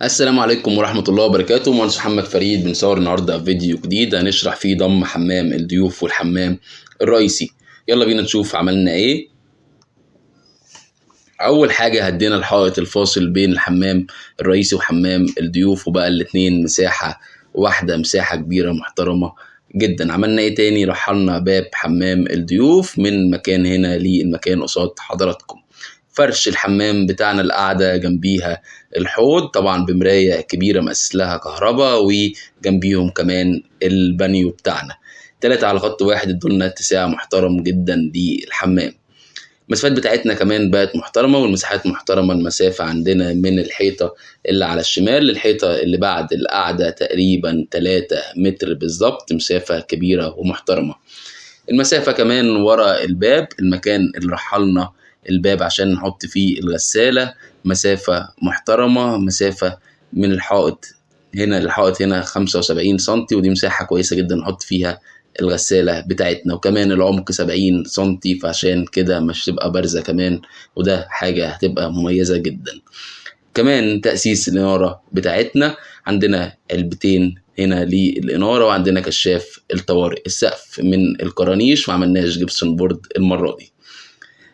السلام عليكم ورحمة الله وبركاته. مهندس محمد فريد بنصور النهاردة فيديو جديد هنشرح فيه ضم حمام الضيوف والحمام الرئيسي. يلا بينا نشوف عملنا ايه. اول حاجة هدينا الحائط الفاصل بين الحمام الرئيسي وحمام الضيوف، وبقى الاتنين مساحة واحدة، مساحة كبيرة محترمة جدا. عملنا ايه تاني؟ رحلنا باب حمام الضيوف من مكان هنا للمكان قصاد حضراتكم. فرش الحمام بتاعنا القاعدة جنبيها الحوض، طبعا بمراية كبيرة مقاس لها كهرباء، وجنبيهم كمان البانيو بتاعنا. 3 على خط واحد ادولنا اتساع محترم جدا للحمام. المسافات بتاعتنا كمان بقت محترمة والمساحات محترمة. المسافة عندنا من الحيطة اللي على الشمال للحيطة اللي بعد القاعدة تقريبا 3 متر بالظبط، مسافة كبيرة ومحترمة. المسافة كمان ورا الباب، المكان اللي رحلنا الباب عشان نحط فيه الغسالة، مسافة محترمة. مسافة من الحائط هنا للحائط هنا 75 سنتي، ودي مساحة كويسة جدا نحط فيها الغسالة بتاعتنا. وكمان العمق 70 سنتي، فعشان كده مش تبقى بارزة كمان، وده حاجة هتبقى مميزة جدا. كمان تأسيس الإنارة بتاعتنا، عندنا علبتين هنا للإنارة، وعندنا كشاف الطوارئ. السقف من الكرانيش، ما عملناش جبسون بورد المرة دي.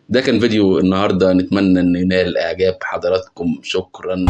ده كان فيديو النهاردة، نتمنى ان ينال اعجاب حضراتكم. شكرا.